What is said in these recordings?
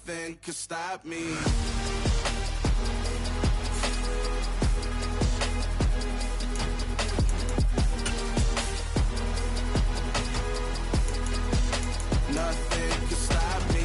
Nothing could stop me. Nothing could stop me.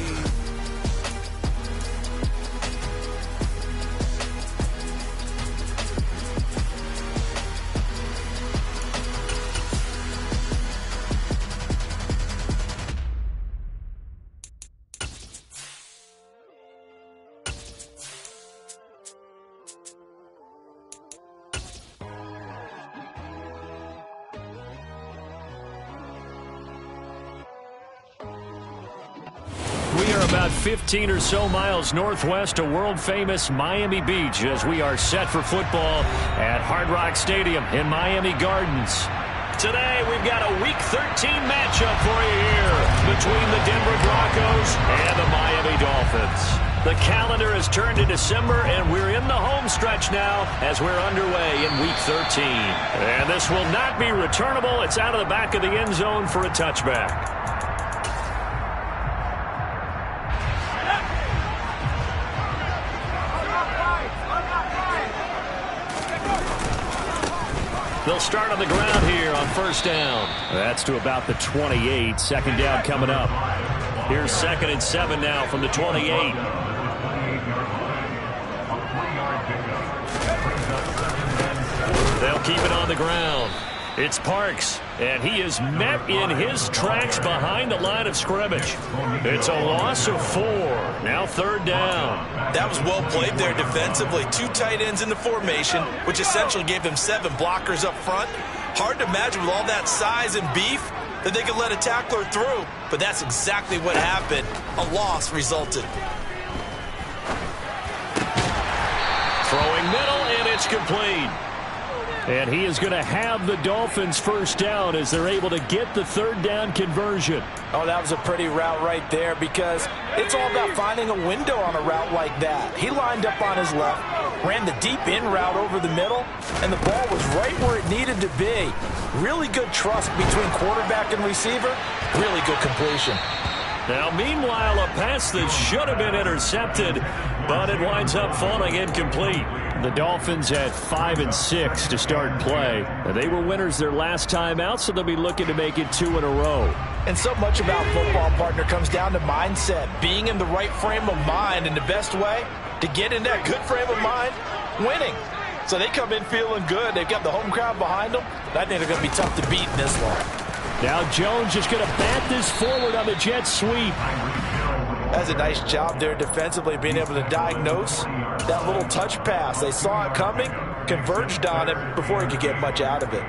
We are about 15 or so miles northwest of world-famous Miami Beach as we are set for football at Hard Rock Stadium in Miami Gardens. Today, we've got a Week 13 matchup for you here between the Denver Broncos and the Miami Dolphins. The calendar has turned to December, and we're in the home stretch now as we're underway in Week 13. And this will not be returnable. It's out of the back of the end zone for a touchback. They'll start on the ground here on first down. That's to about the 28. Second down coming up. Here's 2nd and 7 now from the 28. They'll keep it on the ground. It's Parks, and he is met in his tracks behind the line of scrimmage. It's a loss of 4. Now 3rd down. That was well played there defensively. 2 tight ends in the formation, which essentially gave them 7 blockers up front. Hard to imagine with all that size and beef that they could let a tackler through, but that's exactly what happened. A loss resulted. Throwing middle, and it's complete. And he is going to have the Dolphins first down as they're able to get the 3rd down conversion. Oh, that was a pretty route right there because it's all about finding a window on a route like that. He lined up on his left, ran the deep in route over the middle, and the ball was right where it needed to be. Really good trust between quarterback and receiver. Really good completion. Now, meanwhile, a pass that should have been intercepted, but it winds up falling incomplete. The Dolphins had 5 and 6 to start play. They were winners their last time out, so they'll be looking to make it 2 in a row. And so much about football, partner, comes down to mindset, being in the right frame of mind, and the best way to get in that good frame of mind, winning. So they come in feeling good. They've got the home crowd behind them. I think they're going to be tough to beat in this one. Now Jones is going to bat this forward on the jet sweep. That's a nice job there defensively, being able to diagnose that little touch pass. They saw it coming, converged on it before he could get much out of it.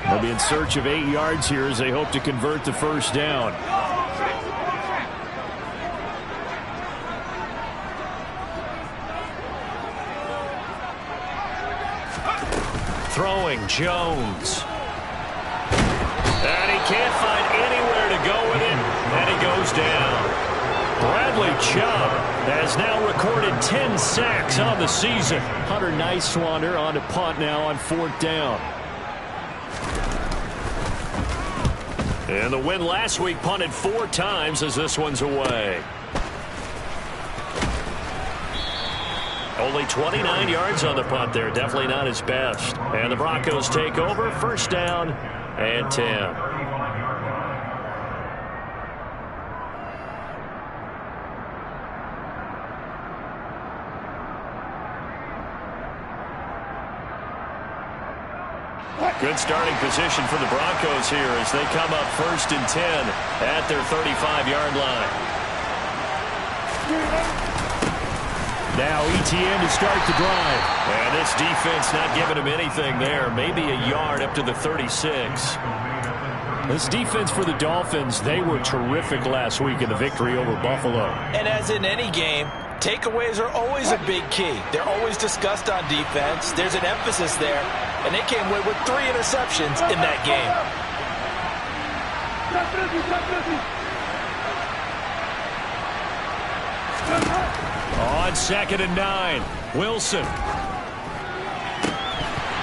They'll be in search of 8 yards here as they hope to convert the first down. Throwing Jones. And he can't find anywhere to go with it, and he goes down. Bradley Chubb has now recorded 10 sacks on the season. Hunter Nicewander on to punt now on 4th down. And the win last week punted 4 times as this one's away. Only 29 yards on the punt there. Definitely not his best. And the Broncos take over. First down and 10. Good starting position for the Broncos here as they come up 1st and 10 at their 35-yard line. Now ETN to start the drive. And this defense not giving him anything there. Maybe a yard up to the 36. This defense for the Dolphins, they were terrific last week in the victory over Buffalo. And as in any game, takeaways are always a big key. They're always discussed on defense. There's an emphasis there. And they came away with 3 interceptions in that game. On 2nd and 9, Wilson.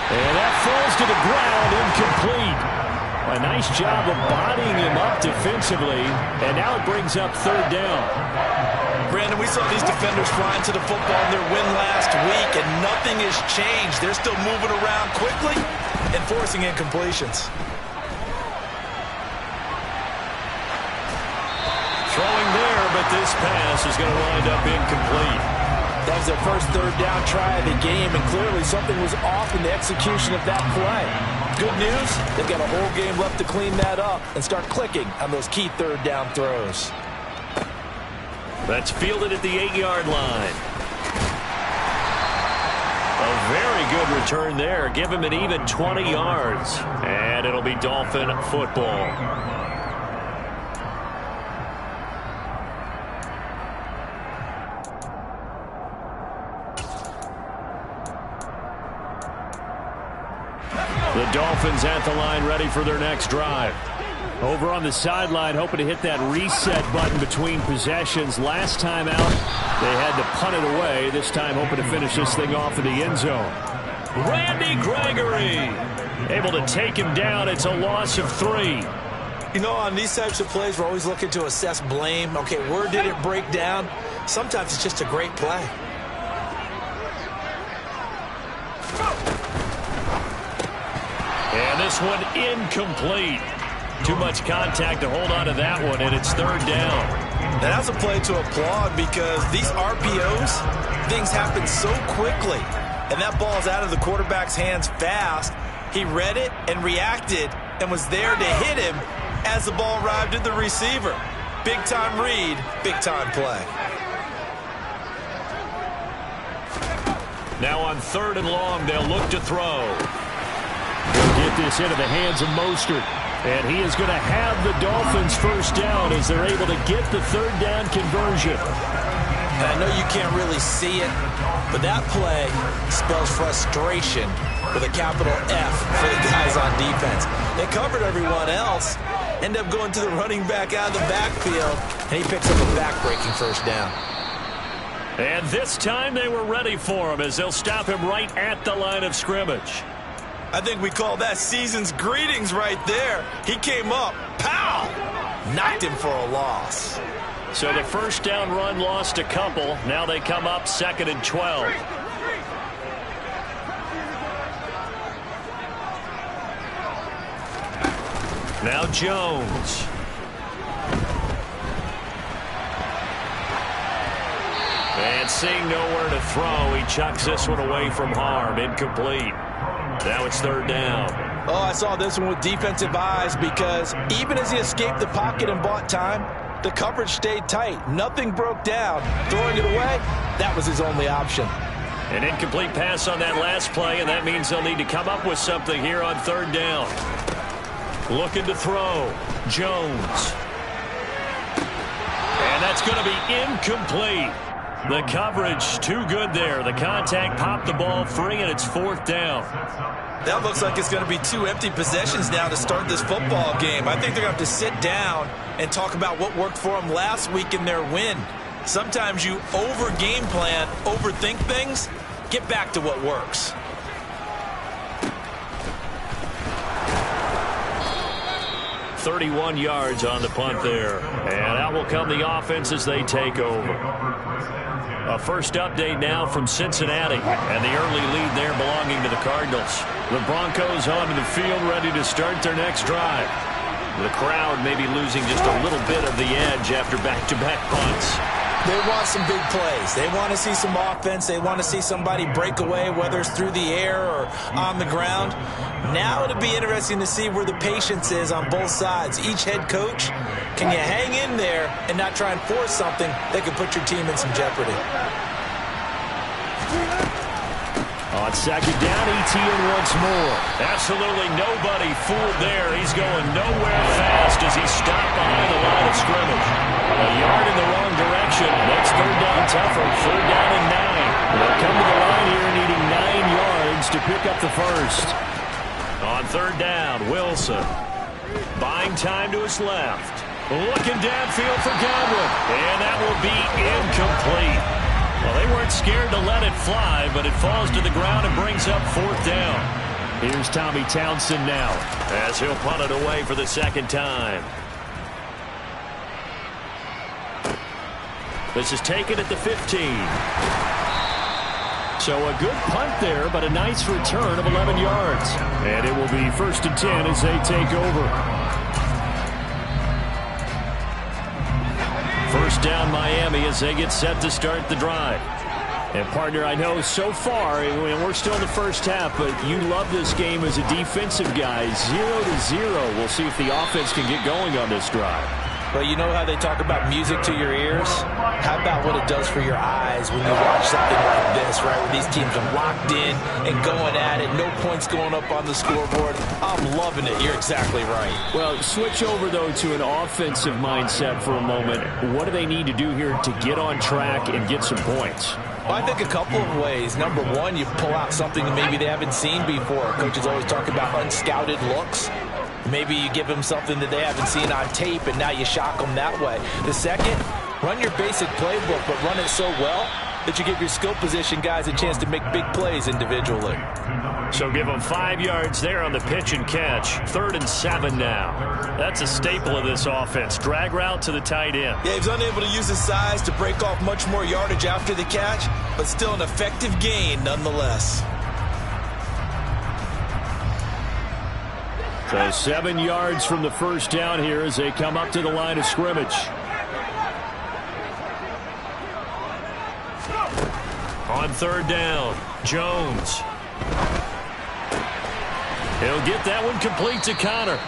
And that falls to the ground, incomplete. A nice job of bodying him up defensively, and now it brings up third down. Brandon, we saw these defenders flying to the football in their win last week, and nothing has changed. They're still moving around quickly and forcing incompletions. Throwing there, but this pass is going to wind up incomplete. That was their first third down try of the game, and clearly something was off in the execution of that play. Good news, they've got a whole game left to clean that up and start clicking on those key third down throws. That's fielded at the 8-yard line. A very good return there. Give him an even 20 yards. And it'll be Dolphin football. The Dolphins at the line, ready for their next drive. Over on the sideline, hoping to hit that reset button between possessions. Last time out, they had to punt it away. This time, hoping to finish this thing off in the end zone. Randy Gregory able to take him down. It's a loss of 3. You know, on these types of plays, we're always looking to assess blame. Okay, where did it break down? Sometimes it's just a great play. And this one incomplete. Too much contact to hold on to that one, and it's third down. Now, that's a play to applaud because these RPOs, things happen so quickly. And that ball's out of the quarterback's hands fast. He read it and reacted and was there to hit him as the ball arrived at the receiver. Big-time read, big-time play. Now on third and long, they'll look to throw. He'll get this into the hands of Mostert. And he is going to have the Dolphins first down as they're able to get the third down conversion. And I know you can't really see it, but that play spells frustration with a capital F for the guys on defense. They covered everyone else, end up going to the running back out of the backfield, and he picks up a back-breaking first down. And this time they were ready for him as they'll stop him right at the line of scrimmage. I think we call that season's greetings right there. He came up, pow! Knocked him for a loss. So the first down run lost a couple. Now they come up 2nd and 12. Now Jones. And seeing nowhere to throw, he chucks this one away from harm. Incomplete. Now it's third down. Oh, I saw this one with defensive eyes because even as he escaped the pocket and bought time, the coverage stayed tight. Nothing broke down. Throwing it away, that was his only option. An incomplete pass on that last play, and that means they'll need to come up with something here on third down. Looking to throw. Jones. And that's going to be incomplete. The coverage too good there. The contact popped the ball free, and it's fourth down. That looks like it's going to be 2 empty possessions now to start this football game. I think they're going to have to sit down and talk about what worked for them last week in their win. Sometimes you over-game plan, overthink things, get back to what works. .31 yards on the punt there. And out will come the offense as they take over. A first update now from Cincinnati, and the early lead there belonging to the Cardinals. The Broncos onto the field, ready to start their next drive. The crowd may be losing just a little bit of the edge after back-to-back punts. They want some big plays. They want to see some offense. They want to see somebody break away, whether it's through the air or on the ground. Now it'll be interesting to see where the patience is on both sides. Each head coach, can you hang in there and not try and force something that could put your team in some jeopardy? On second down, Etienne once more. Absolutely nobody fooled there. He's going nowhere fast as he's stopped behind the line of scrimmage. A yard in the wrong direction. Makes third down tougher. Third down and 9. They'll come to the line here needing 9 yards to pick up the first. On third down, Wilson. Buying time to his left. Looking downfield for Godwin. And that will be incomplete. Well, they weren't scared to let it fly, but it falls to the ground and brings up fourth down. Here's Tommy Townsend now as he'll punt it away for the second time. This is taken at the 15. So a good punt there, but a nice return of 11 yards. And it will be 1st and 10 as they take over. First down Miami as they get set to start the drive. And, partner, I know so far, we're still in the first half, but you love this game as a defensive guy. 0-0. We'll see if the offense can get going on this drive. Well, you know how they talk about music to your ears? How about what it does for your eyes when you watch something like this, right? Where these teams are locked in and going at it. No points going up on the scoreboard. I'm loving it. You're exactly right. Well, switch over, though, to an offensive mindset for a moment. What do they need to do here to get on track and get some points? Well, I think a couple of ways. Number one, you pull out something that maybe they haven't seen before. Coaches always talk about unscouted looks. Maybe you give them something that they haven't seen on tape, and now you shock them that way. The second, run your basic playbook, but run it so well that you give your skill position guys a chance to make big plays individually. So give them 5 yards there on the pitch and catch. 3rd and 7 now. That's a staple of this offense. Drag route to the tight end. Yeah, he was unable to use his size to break off much more yardage after the catch, but still an effective gain nonetheless. So 7 yards from the first down here as they come up to the line of scrimmage. On 3rd down, Jones. He'll get that one complete to Connor.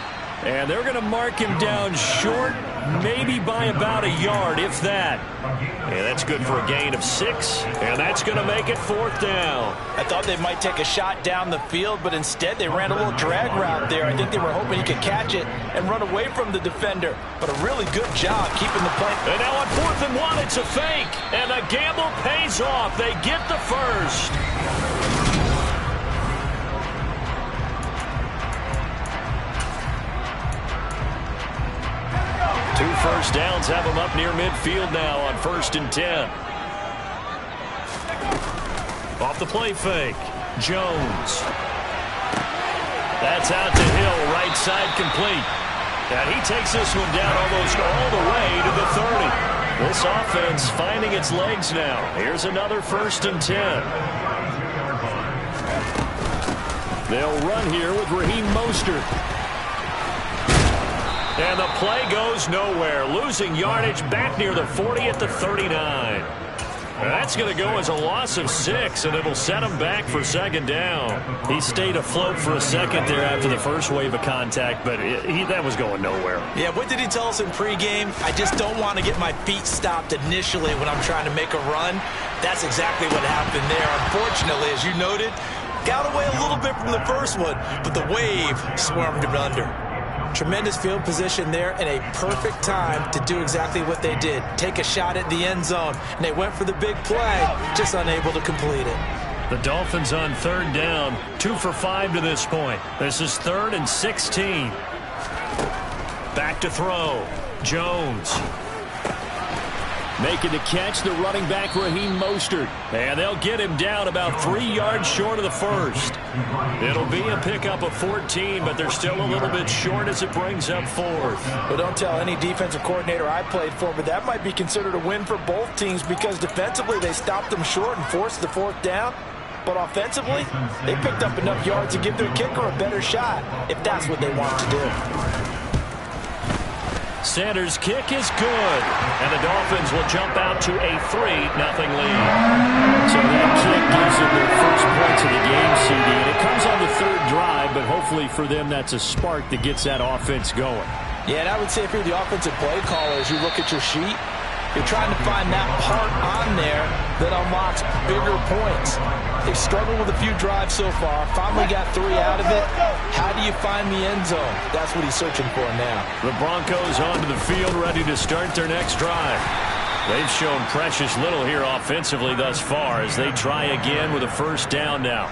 And they're going to mark him down short, maybe by about a yard, if that. And that's good for a gain of 6. And that's going to make it 4th down. I thought they might take a shot down the field, but instead they ran a little drag route there. I think they were hoping he could catch it and run away from the defender. But a really good job keeping the play. And now on 4th and 1, it's a fake. And the gamble pays off. They get the first. Two first downs have them up near midfield now on 1st and 10. Off the play fake, Jones. That's out to Hill, right side complete. And he takes this one down almost all the way to the 30. This offense finding its legs now. Here's another 1st and 10. They'll run here with Raheem Mostert. And the play goes nowhere. Losing yardage back near the 40 at the 39. That's going to go as a loss of 6, and it'll set him back for 2nd down. He stayed afloat for a second there after the first wave of contact, but that was going nowhere. Yeah, what did he tell us in pregame? I just don't want to get my feet stopped initially when I'm trying to make a run. That's exactly what happened there. Unfortunately, as you noted, got away a little bit from the first one, but the wave swarmed him under. Tremendous field position there and a perfect time to do exactly what they did. Take a shot at the end zone. And they went for the big play, just unable to complete it. The Dolphins on 3rd down, 2 for 5 to this point. This is 3rd and 16. Back to throw. Jones. Making the catch, the running back, Raheem Mostert. And they'll get him down about 3 yards short of the first. It'll be a pickup of 14, but they're still a little bit short as it brings up 4th. Well, don't tell any defensive coordinator I played for, but that might be considered a win for both teams because defensively they stopped them short and forced the 4th down. But offensively, they picked up enough yards to give their kicker a better shot if that's what they want to do. Sanders' kick is good, and the Dolphins will jump out to a 3-0 lead. So that kick gives them their first points of the game, CD, and it comes on the 3rd drive, but hopefully for them that's a spark that gets that offense going. Yeah, and I would say if you're the offensive play caller, as you look at your sheet, you're trying to find that part on there that unlocks bigger points. They've struggled with a few drives so far. Finally got 3 out of it. How do you find the end zone? That's what he's searching for now. The Broncos onto the field, ready to start their next drive. They've shown precious little here offensively thus far as they try again with a 1st down now.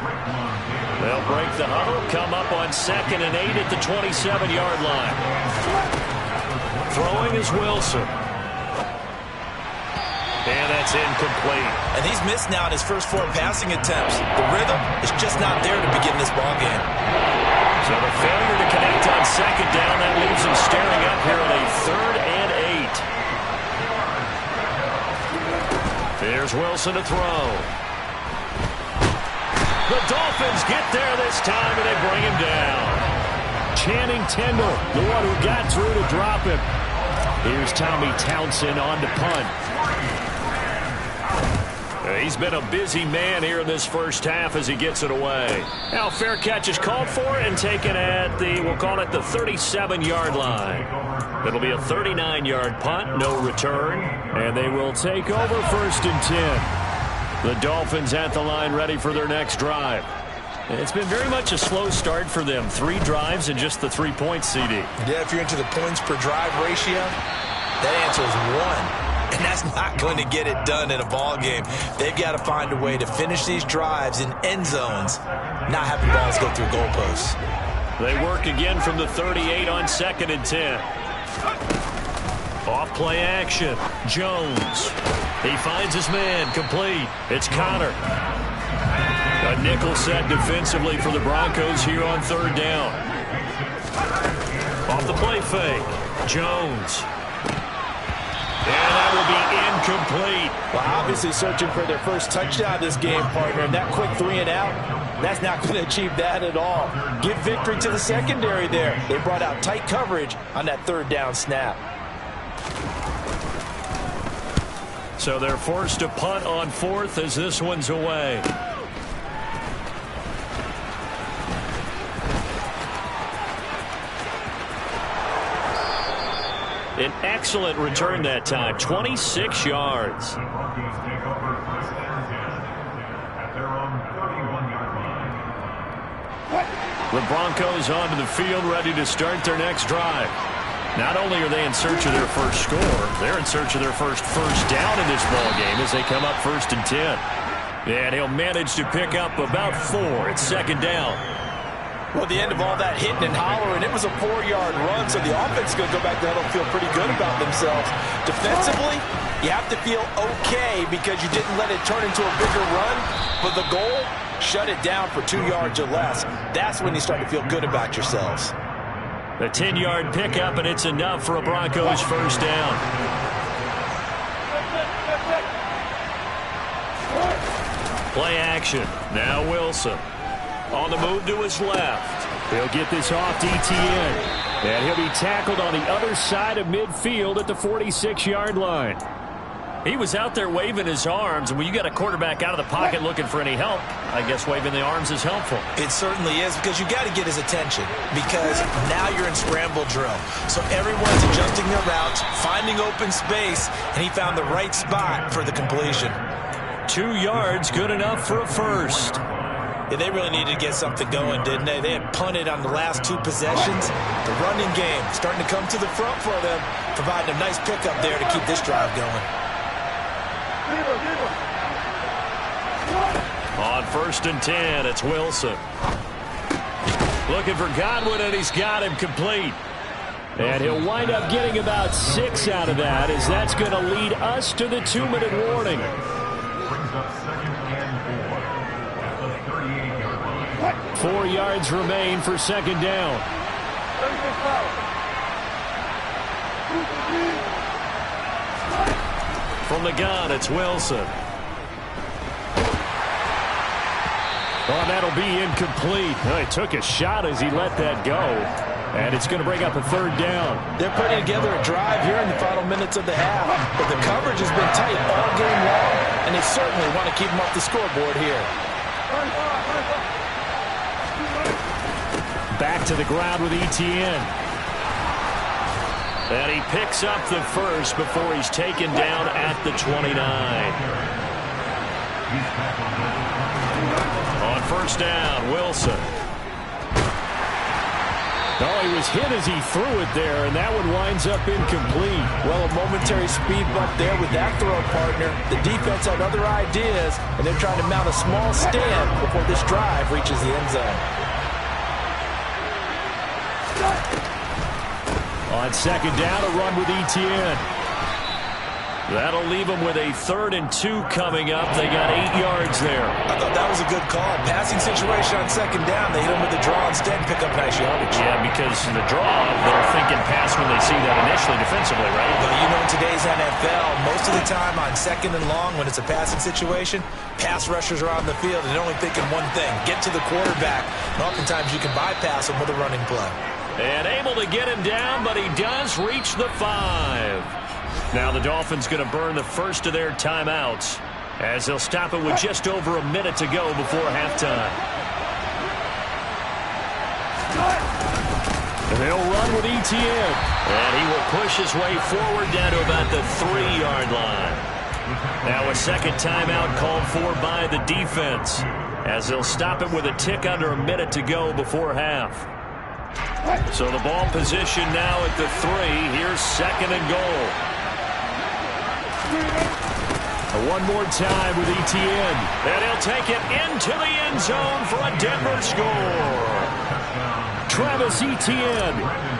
They'll break the huddle, come up on 2nd and 8 at the 27-yard line. Throwing is Wilson. And that's incomplete. And he's missed now in his first 4 passing attempts. The rhythm is just not there to begin this ball game. So the failure to connect on second down, that leaves him staring up here at a 3rd and 8. There's Wilson to throw. The Dolphins get there this time, and they bring him down. Channing Tindall, the one who got through to drop him. Here's Tommy Townsend on to punt. He's been a busy man here in this first half as he gets it away. Now fair catch is called for and taken at the, we'll call it the 37-yard line. It'll be a 39-yard punt, no return, and they will take over 1st and 10. The Dolphins at the line ready for their next drive. It's been very much a slow start for them. 3 drives and just the 3 points, CD. Yeah, if you're into the points per drive ratio, that answer is 1. And that's not going to get it done in a ball game. They've got to find a way to finish these drives in end zones, not have the balls go through goalposts. They work again from the 38 on 2nd and 10. Off play action. Jones. He finds his man. Complete. It's Connor. A nickel set defensively for the Broncos here on 3rd down. Off the play fake. Jones. And that will be incomplete. Well, obviously searching for their first touchdown this game, partner. And that quick 3 and out, that's not going to achieve that at all. Give victory to the secondary there. They brought out tight coverage on that 3rd down snap. So they're forced to punt on 4th as this one's away. An excellent return that time, 26 yards. The Broncos onto the field, ready to start their next drive. Not only are they in search of their first score, they're in search of their first down in this ball game as they come up 1st and 10. And he'll manage to pick up about 4. It's 2nd down. Well, at the end of all that hitting and hollering, it was a 4-yard run, so the offense is going to go back there and feel pretty good about themselves. Defensively, you have to feel okay because you didn't let it turn into a bigger run, but the goal, shut it down for 2 yards or less. That's when you start to feel good about yourselves. A 10-yard pickup, and it's enough for a Broncos first down. Play action. Now Wilson. On the move to his left. He'll get this off to Etienne. And he'll be tackled on the other side of midfield at the 46-yard line. He was out there waving his arms, and when you got a quarterback out of the pocket looking for any help, I guess waving the arms is helpful. It certainly is, because you got to get his attention, because now you're in scramble drill. So everyone's adjusting their routes, finding open space, and he found the right spot for the completion. 2 yards, good enough for a first. Yeah, they really needed to get something going, didn't they? They had punted on the last 2 possessions. The running game starting to come to the front for them, providing a nice pickup there to keep this drive going. On 1st and 10, it's Wilson. Looking for Godwin, and he's got him complete. And he'll wind up getting about 6 out of that, as that's going to lead us to the 2-minute warning. 4 yards remain for 2nd down. From the gun, it's Wilson. Oh, that'll be incomplete. Oh, he took a shot as he let that go. And it's going to bring up a 3rd down. They're putting together a drive here in the final minutes of the half. But the coverage has been tight all game long, and they certainly want to keep them off the scoreboard here. Back to the ground with Etienne. And he picks up the first before he's taken down at the 29. On 1st down, Wilson. Oh, he was hit as he threw it there, and that one winds up incomplete. Well, a momentary speed bump there with that throw, partner. The defense had other ideas, and they're trying to mount a small stand before this drive reaches the end zone. On 2nd down, a run with Etienne. That'll leave them with a 3rd and 2 coming up. They got 8 yards there. I thought that was a good call. Passing situation on 2nd down. They hit him with the draw instead and pick up nice yardage. Yeah, because the draw, they're thinking pass when they see that initially defensively, right? Well, you know, in today's NFL, most of the time on 2nd and long, when it's a passing situation, pass rushers are on the field and they're only thinking one thing, get to the quarterback. And oftentimes you can bypass him with a running play. And able to get him down, but he does reach the 5. Now the Dolphins going to burn the first of their timeouts as they'll stop it with just over a minute to go before halftime. They'll run with Etienne, and he will push his way forward down to about the 3-yard line. Now a second timeout called for by the defense as they'll stop it with a tick under a minute to go before half. So the ball position now at the 3. Here's 2nd and goal. One more time with Etienne. And he'll take it into the end zone for a Denver score. Travis Etienne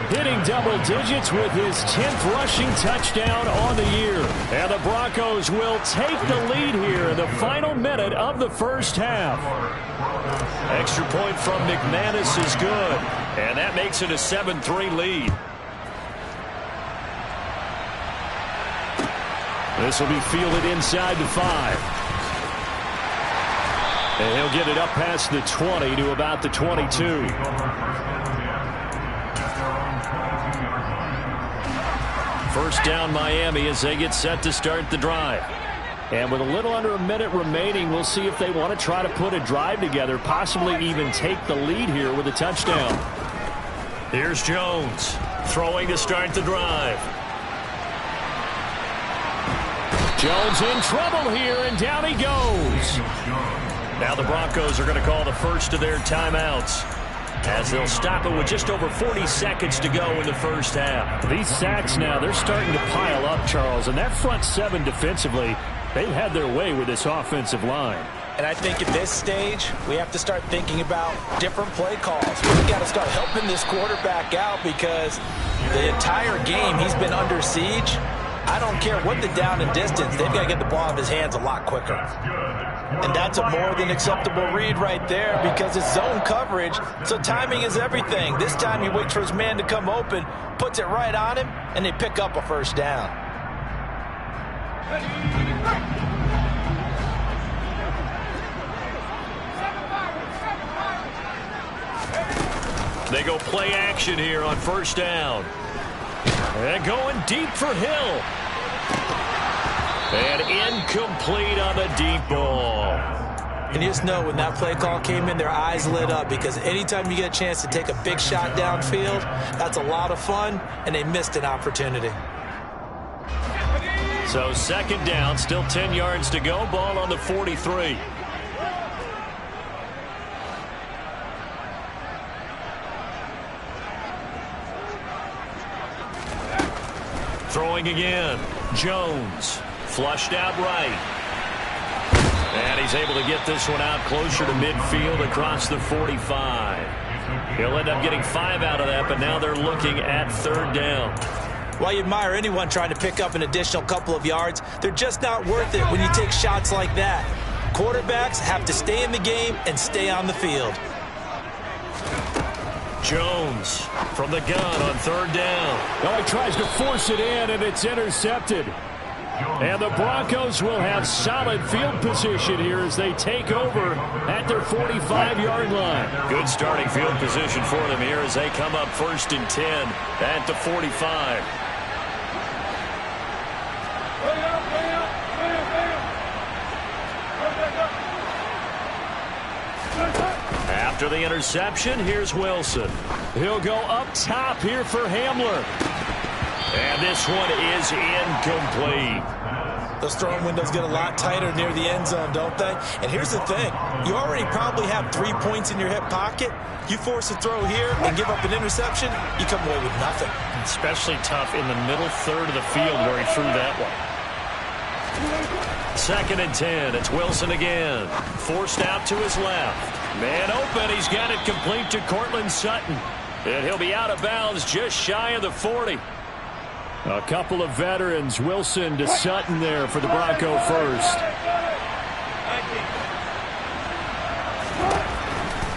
hitting double digits with his 10th rushing touchdown on the year. And the Broncos will take the lead here in the final minute of the first half. Extra point from McManus is good. And that makes it a 7-3 lead. This will be fielded inside the 5. And he'll get it up past the 20 to about the 22. First down Miami as they get set to start the drive. And with a little under a minute remaining, we'll see if they want to try to put a drive together, possibly even take the lead here with a touchdown. Here's Jones throwing to start the drive. Jones in trouble here, and down he goes. Now the Broncos are going to call the first of their timeouts as they'll stop it with just over 40 seconds to go in the first half. These sacks now, they're starting to pile up, Charles, and that front 7 defensively, they've had their way with this offensive line. And I think at this stage, we have to start thinking about different play calls. We've got to start helping this quarterback out because the entire game he's been under siege. I don't care what the down and distance, they've got to get the ball in his hands a lot quicker. And that's a more than acceptable read right there because it's zone coverage, so timing is everything. This time he waits for his man to come open, puts it right on him, and they pick up a first down. They go play action here on first down. And going deep for Hill. And incomplete on the deep ball. And you just know when that play call came in, their eyes lit up because anytime you get a chance to take a big shot downfield, that's a lot of fun, and they missed an opportunity. So 2nd down, still 10 yards to go, ball on the 43. Throwing again. Jones flushed out right. And he's able to get this one out closer to midfield across the 45. He'll end up getting 5 out of that, but now they're looking at 3rd down. While you admire anyone trying to pick up an additional couple of yards, they're just not worth it when you take shots like that. Quarterbacks have to stay in the game and stay on the field. Jones from the gun on 3rd down. Well, he tries to force it in, and it's intercepted. And the Broncos will have solid field position here as they take over at their 45-yard line. Good starting field position for them here as they come up 1st and 10 at the 45. After the interception, here's Wilson. He'll go up top here for Hamler. And this one is incomplete. Those throwing windows get a lot tighter near the end zone, don't they? And here's the thing. You already probably have 3 points in your hip pocket. You force a throw here and give up an interception, you come away with nothing. Especially tough in the middle third of the field where he threw that one. 2nd and 10. It's Wilson again. Forced out to his left. Man open. He's got it complete to Cortland Sutton. And he'll be out of bounds just shy of the 40. A couple of veterans, Wilson to Sutton there for the Bronco first.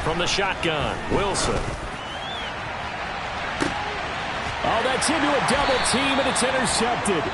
From the shotgun, Wilson. Oh, that's into a double team, and it's intercepted.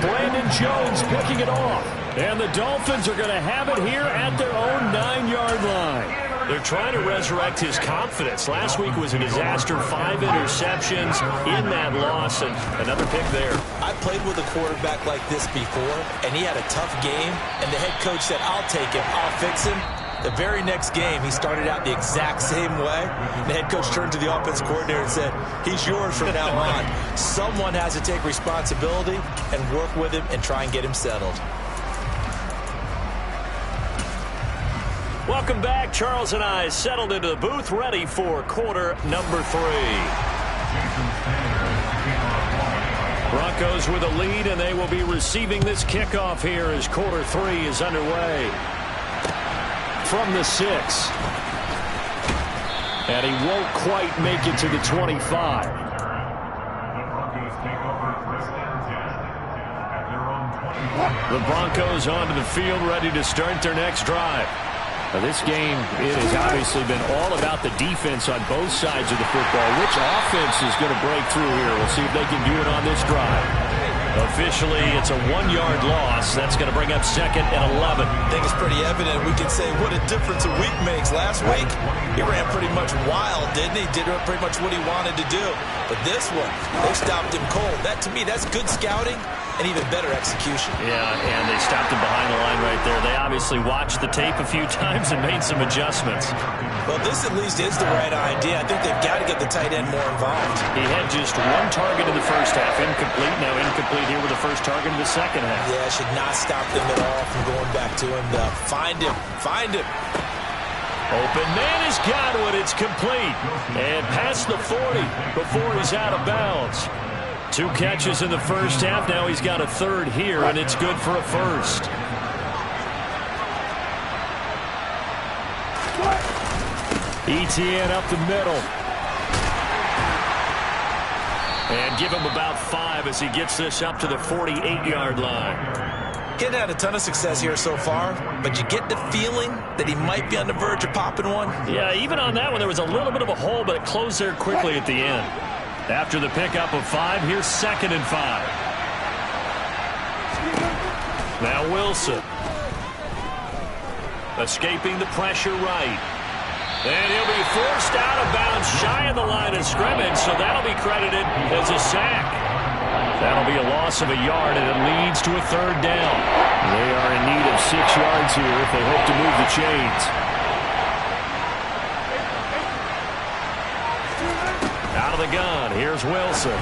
Brandon Jones picking it off. And the Dolphins are going to have it here at their own 9-yard line. They're trying to resurrect his confidence. Last week was a disaster. 5 interceptions in that loss, and another pick there. I played with a quarterback like this before, and he had a tough game, and the head coach said, I'll take him, I'll fix him. The very next game, he started out the exact same way. The head coach turned to the offense coordinator and said, he's yours from now on. Someone has to take responsibility and work with him and try and get him settled. Welcome back. Charles and I settled into the booth, ready for quarter number 3. Broncos with a lead, and they will be receiving this kickoff here as quarter 3 is underway. From the 6. And he won't quite make it to the 25. The Broncos onto the field, ready to start their next drive. Now, this game, it has obviously been all about the defense on both sides of the football. Which offense is going to break through here? We'll see if they can do it on this drive. Officially, it's a 1-yard loss. That's going to bring up 2nd and 11. I think it's pretty evident. We can say what a difference a week makes. Last week, he ran pretty much wild, didn't he? Did pretty much what he wanted to do. But this one, they stopped him cold. That, to me, that's good scouting and even better execution. Yeah, and they stopped him behind the line right there. They obviously watched the tape a few times and made some adjustments. Well, this at least is the right idea. I think they've got to get the tight end more involved. He had just 1 target in the first half. Incomplete. Now incomplete here with the first target in the second half. Yeah, should not stop them at all from going back to him. Find him. Find him. Open man has got one. It's complete. And past the 40 before he's out of bounds. 2 catches in the first half. Now he's got a 3rd here, and it's good for a 1st. Etienne up the middle. And give him about 5 as he gets this up to the 48-yard line. Getting had a ton of success here so far, but you get the feeling that he might be on the verge of popping one. Yeah, even on that one, there was a little bit of a hole, but it closed there quickly at the end. After the pickup of 5, here's 2nd and 5. Now Wilson. Escaping the pressure right. And he'll be forced out of bounds shy of the line of scrimmage, so that'll be credited as a sack. That'll be a loss of a yard, and it leads to a 3rd down. They are in need of 6 yards here if they hope to move the chains. Out of the gun, here's Wilson.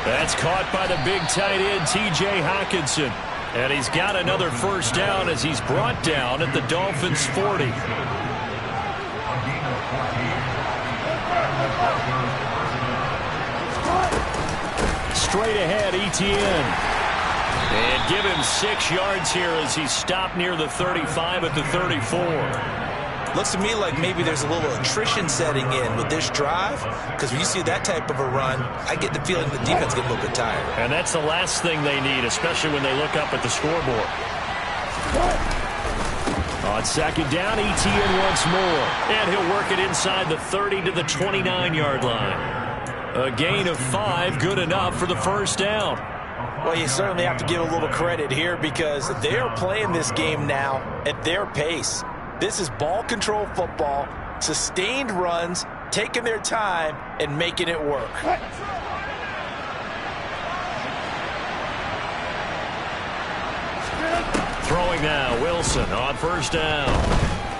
That's caught by the big tight end, T.J. Hockenson. And he's got another 1st down as he's brought down at the Dolphins' 40. Straight ahead, Etienne. And give him 6 yards here as he's stopped near the 35 at the 34. Looks to me like maybe there's a little attrition setting in with this drive, because when you see that type of a run, I get the feeling the defense gets a little bit tired. And that's the last thing they need, especially when they look up at the scoreboard. On 2nd down, Etienne once more. And he'll work it inside the 30 to the 29-yard line. A gain of 5, good enough for the 1st down. Well, you certainly have to give a little credit here because they are playing this game now at their pace. This is ball control football, sustained runs, taking their time, and making it work. Throwing now, Wilson on 1st down.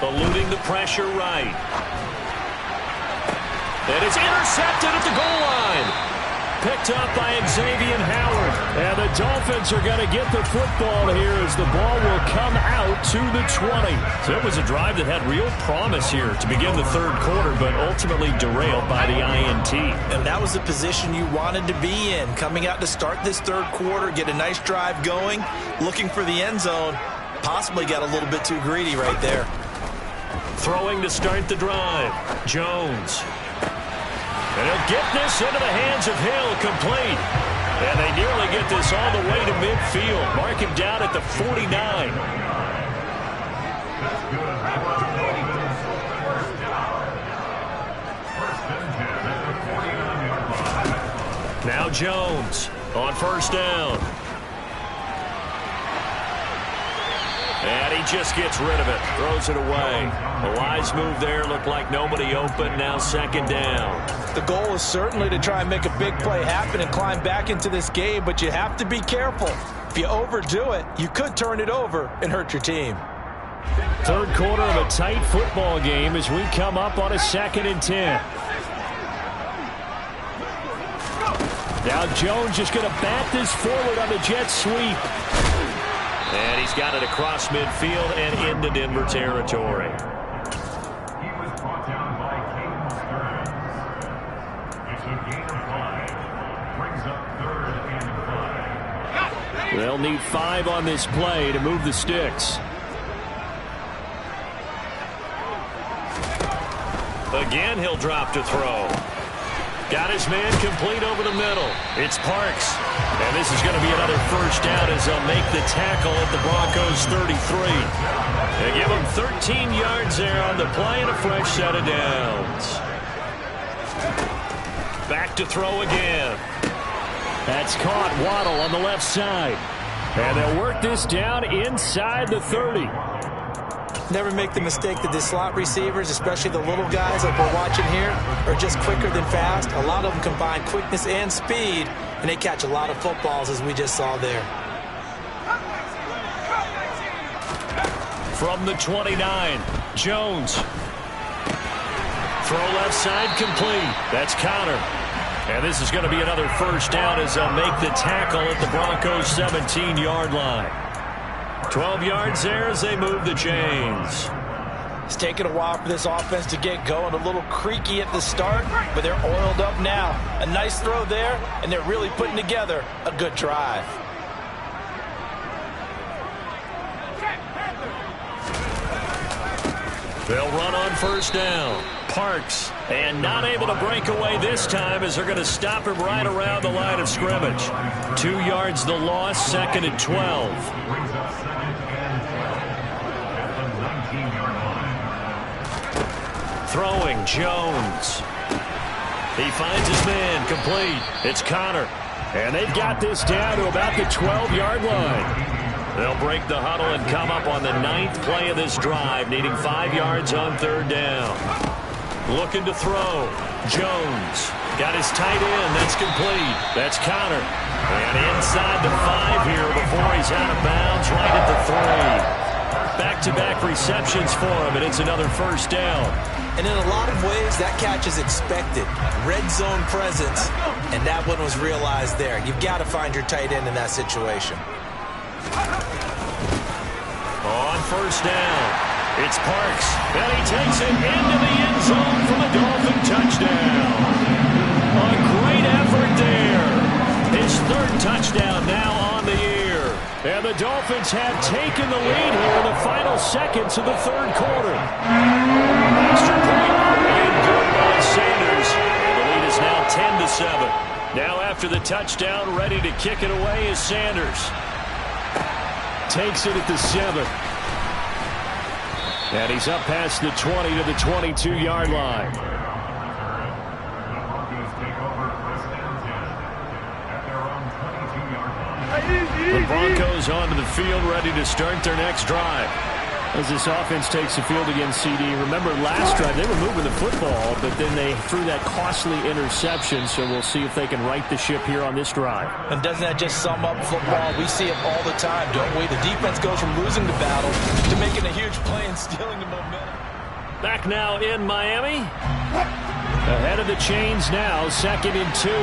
Eluding the pressure right. And it's intercepted at the goal line. Picked up by Xavier Howard. And the Dolphins are going to get the football here as the ball will come out to the 20. So it was a drive that had real promise here to begin the 3rd quarter, but ultimately derailed by the INT. And that was the position you wanted to be in. Coming out to start this 3rd quarter, get a nice drive going, looking for the end zone. Possibly got a little bit too greedy right there. Throwing to start the drive, Jones. And he'll get this into the hands of Hill, complete. And they nearly get this all the way to midfield. Mark him down at the 49. Now Jones on first down. And he just gets rid of it, throws it away. A wise move there, looked like nobody open, now second down. The goal is certainly to try and make a big play happen and climb back into this game, but you have to be careful. If you overdo it, you could turn it over and hurt your team. Third quarter of a tight football game as we come up on a 2nd and 10. Now Jones just going to bat this forward on the jet sweep. And he's got it across midfield and into Denver territory. He was brought down by Caden Stearns. It's a gain of 5. Brings up 3rd and 5. They'll need 5 on this play to move the sticks. Again, he'll drop to throw. Got his man complete over the middle. It's Parks. And this is going to be another first down as they'll make the tackle at the Broncos 33. They give him 13 yards there on the play and a fresh set of downs. Back to throw again. That's caught. Waddle on the left side. And they'll work this down inside the 30. Never make the mistake that the slot receivers, especially the little guys like we're watching here, are just quicker than fast. A lot of them combine quickness and speed, and they catch a lot of footballs, as we just saw there. From the 29, Jones. Throw left side complete. That's Connor. And this is going to be another first down as they'll make the tackle at the Broncos' 17-yard line. 12 yards there as they move the chains. It's taken a while for this offense to get going. A little creaky at the start, but they're oiled up now. A nice throw there, and they're really putting together a good drive. They'll run on first down. Parks, and not able to break away this time as they're going to stop him right around the line of scrimmage. 2 yards the loss, 2nd and 12. Throwing, Jones. He finds his man, complete. It's Connor. And they've got this down to about the 12-yard line. They'll break the huddle and come up on the 9th play of this drive, needing 5 yards on third down. Looking to throw. Jones. Got his tight end. That's complete. That's Connor. And inside the 5 here before he's out of bounds, right at the 3. Back-to-back receptions for him, and it's another first down. And in a lot of ways, that catch is expected. Red zone presence, and that one was realized there. You've got to find your tight end in that situation. On first down, it's Parks. And he takes it into the end zone for the Dolphin touchdown. A great effort there. His 3rd touchdown now on the year. And the Dolphins have taken the lead here in the final seconds of the 3rd quarter. Extra point and good by Sanders. And the lead is now 10-7. Now after the touchdown, ready to kick it away is Sanders. Takes it at the 7. And he's up past the 20 to the 22-yard line. The Broncos onto the field, ready to start their next drive. As this offense takes the field against CD, remember last drive they were moving the football, but then they threw that costly interception, so we'll see if they can right the ship here on this drive. And doesn't that just sum up football? We see it all the time, don't we? The defense goes from losing the battle to making a huge play and stealing the momentum. Back now in Miami. Ahead of the chains now, 2nd and 2.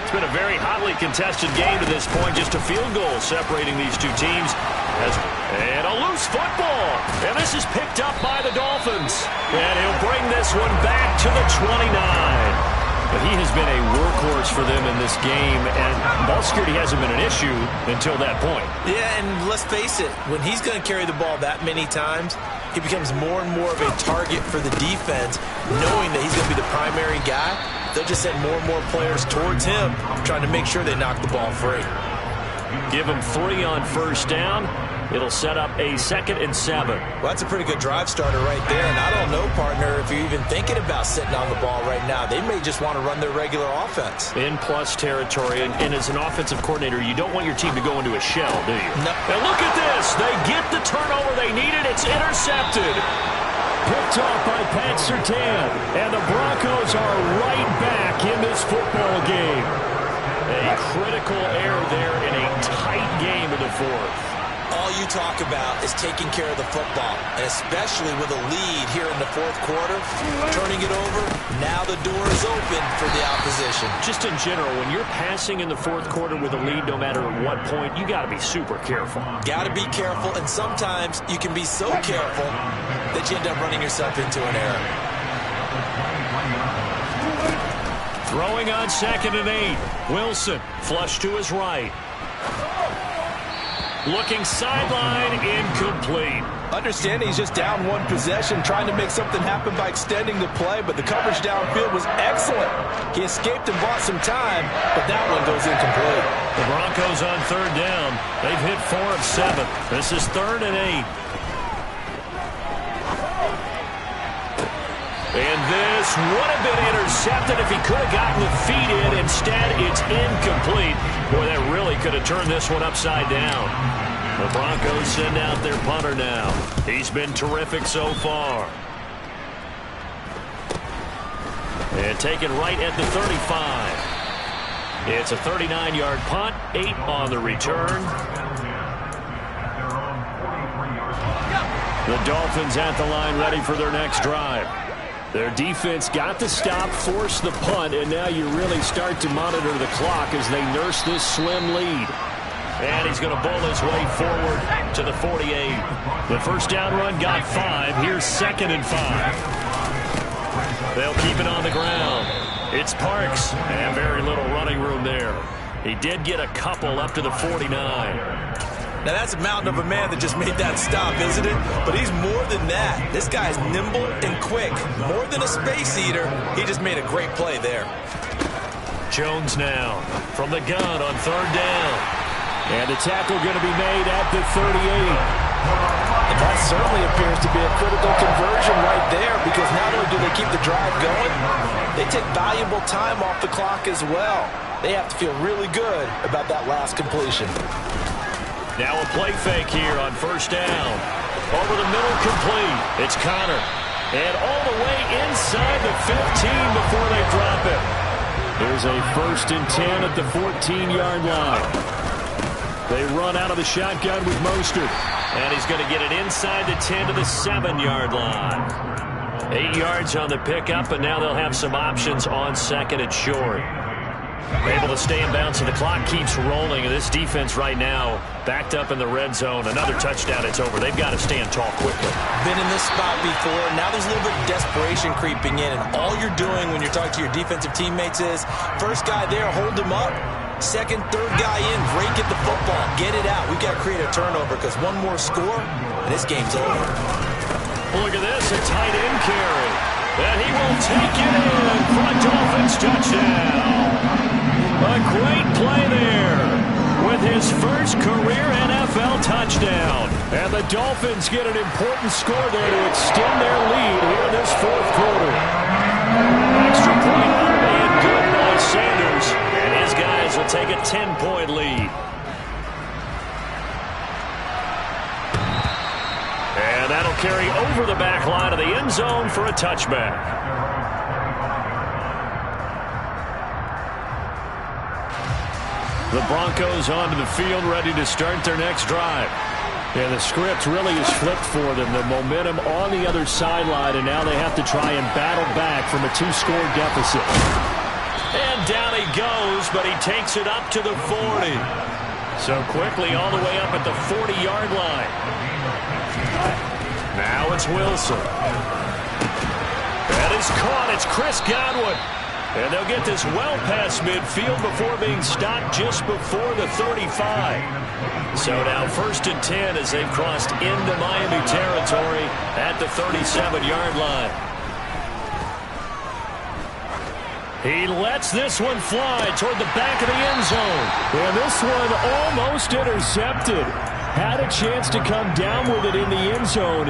It's been a very hotly contested game to this point. Just a field goal separating these two teams. And a loose football. And this is picked up by the Dolphins. And he'll bring this one back to the 29. But he has been a workhorse for them in this game, and ball security hasn't been an issue until that point. Yeah, and let's face it, when he's going to carry the ball that many times, he becomes more and more of a target for the defense, knowing that he's going to be the primary guy. they'll just send more and more players towards him, trying to make sure they knock the ball free. Give him 3 on first down. It'll set up a 2nd and 7. Well, that's a pretty good drive starter right there. And I don't know, partner, if you're even thinking about sitting on the ball right now. They may just want to run their regular offense. In plus territory. And as an offensive coordinator, you don't want your team to go into a shell, do you? No. And look at this. They get the turnover they needed. It's intercepted. Picked off by Pat Surtain. And the Broncos are right back in this football game. A critical error there in a tight game in the 4th. All you talk about is taking care of the football, and especially with a lead here in the 4th quarter, turning it over, now the door is open for the opposition. Just in general, when you're passing in the 4th quarter with a lead, no matter at what point, you got to be super careful. Got to be careful, and sometimes you can be so careful that you end up running yourself into an error. Throwing on 2nd and 8. Wilson, flush to his right. Looking sideline, incomplete. Understand he's just down 1 possession, trying to make something happen by extending the play, but the coverage downfield was excellent. He escaped and bought some time, but that one goes incomplete. The Broncos on 3rd down. They've hit 4 of 7. This is 3rd and 8. And this would have been intercepted if he could have gotten the feet in. Instead, it's incomplete. Boy, that really could have turned this one upside down. The Broncos send out their punter now. He's been terrific so far. And taken right at the 35. It's a 39-yard punt, 8 on the return. The Dolphins at the line ready for their next drive. Their defense got the stop, forced the punt, and now you really start to monitor the clock as they nurse this slim lead. And he's going to bowl his way forward to the 48. The first down run got 5. Here's 2nd and 5. They'll keep it on the ground. It's Parks, and very little running room there. He did get a couple up to the 49. Now, that's a mountain of a man that just made that stop, isn't it? But he's more than that. This guy's nimble and quick. More than a space eater, he just made a great play there. Jones now from the gun on 3rd down. And the tackle going to be made at the 38. And that certainly appears to be a critical conversion right there, because not only do they keep the drive going, they take valuable time off the clock as well. They have to feel really good about that last completion. Now a play fake here on 1st down. Over the middle, complete. It's Connor. And all the way inside the 15 before they drop it. There's a 1st and 10 at the 14-yard line. They run out of the shotgun with Mostert. And he's going to get it inside the 10 to the 7-yard line. 8 yards on the pickup, and now they'll have some options on 2nd and short. Able to stay in bounds, and the clock keeps rolling. And this defense right now backed up in the red zone. Another touchdown, it's over. They've got to stand tall quickly. Been in this spot before. Now there's a little bit of desperation creeping in. And all you're doing when you're talking to your defensive teammates is, first guy there, hold him up. Second, third guy in, break at the football. Get it out. We've got to create a turnover, because one more score, and this game's over. Look at this, a tight end carry. And he will take it in for a Dolphins touchdown. A great play there with his first career NFL touchdown. And the Dolphins get an important score there to extend their lead here in this 4th quarter. Extra point made good by Sanders. And his guys will take a 10-point lead. And that'll carry over the back line of the end zone for a touchback. The Broncos onto the field, ready to start their next drive. And the script really is flipped for them. The momentum on the other sideline, and now they have to try and battle back from a 2-score deficit. And down he goes, but he takes it up to the 40. So quickly all the way up at the 40-yard line. Now it's Wilson. That is caught. It's Chris Godwin. And they'll get this well past midfield before being stopped just before the 35. So now 1st and 10 as they've crossed into Miami territory at the 37-yard line. He lets this one fly toward the back of the end zone. And this one almost intercepted. Had a chance to come down with it in the end zone,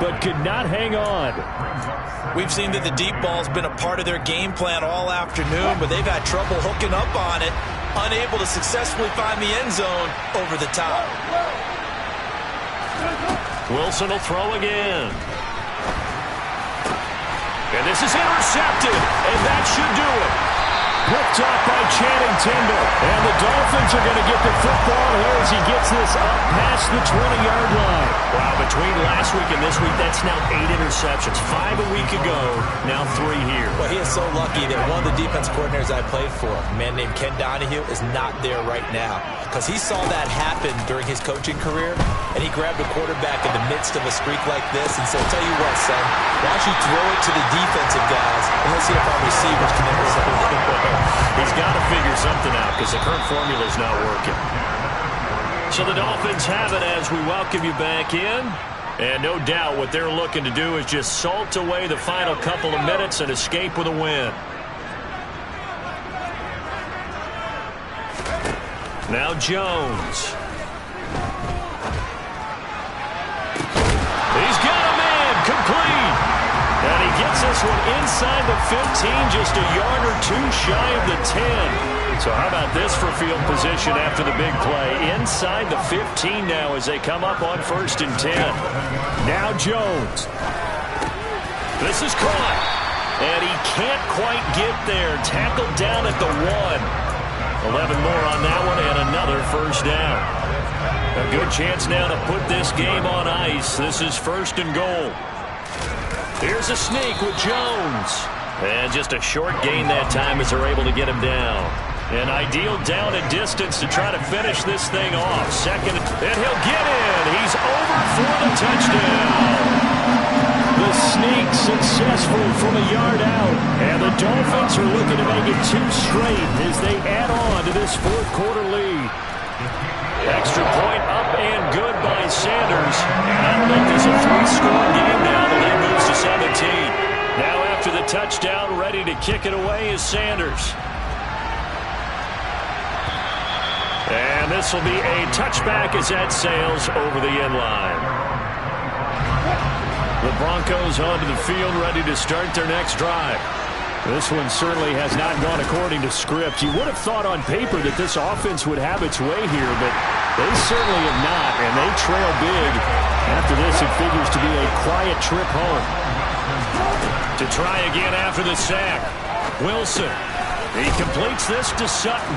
but could not hang on. We've seen that the deep ball's been a part of their game plan all afternoon, but they've had trouble hooking up on it, unable to successfully find the end zone over the top. Wilson will throw again. And this is intercepted, and that should do it. Picked off by Channing Tindall. And the Dolphins are going to get the football here as he gets this up past the 20-yard line. Wow, between last week and this week, that's now 8 interceptions. 5 a week ago, now 3 here. Well, he is so lucky that one of the defense coordinators I played for, a man named Ken Donahue, is not there right now. Because he saw that happen during his coaching career, and he grabbed a quarterback in the midst of a streak like this and said, tell you what, son, why don't you throw it to the defensive guys, and let's see if our receivers can intercept it. He's got to figure something out because the current formula is not working. So the Dolphins have it as we welcome you back in. And no doubt what they're looking to do is just salt away the final couple of minutes and escape with a win. Now Jones. He's got a man complete. And he gets this one inside the 15, just a yard or two shy of the 10. So how about this for field position after the big play? Inside the 15 now as they come up on 1st and 10. Now Jones. This is caught. And he can't quite get there. Tackled down at the 1. 11 more on that one and another first down. A good chance now to put this game on ice. This is 1st and goal. Here's a sneak with Jones. And just a short gain that time as they're able to get him down. An ideal down and distance to try to finish this thing off. Second, and he'll get in. He's over for the touchdown. The sneak successful from a yard out. And the Dolphins are looking to make it 2 straight as they add on to this 4th quarter lead. Extra point up and good by Sanders. That'll make this a 3-score game now. The lead moves to 17. Now after the touchdown, ready to kick it away is Sanders. And this will be a touchback as that sails over the end line. The Broncos onto the field, ready to start their next drive. This one certainly has not gone according to script. You would have thought on paper that this offense would have its way here, but they certainly have not, and they trail big. After this, it figures to be a quiet trip home. To try again after the sack. Wilson. He completes this to Sutton.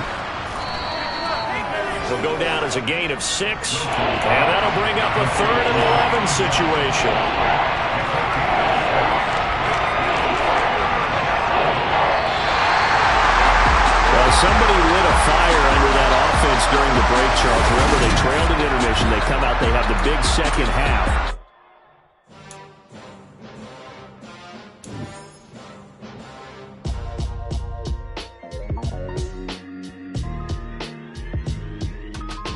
He'll go down as a gain of 6, and that'll bring up a 3rd and 11 situation. Somebody lit a fire under that offense during the break, Charles. Remember, they trailed at intermission. They come out, they have the big second half.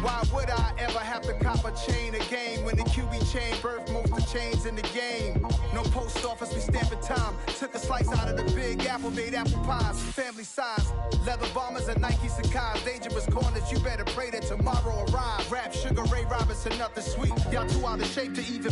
Why would I ever have to cop a chain a game when the QB chain birthed most of the chains in the game? No post office, we stamping time. Took a slice out of the big apple, made apple pies, family size. Leather bombers and Nike Sacai's. Dangerous corners, you better pray that tomorrow arrives. Rap, Sugar Ray Robinson, nothing sweet. Y'all too out of shape to even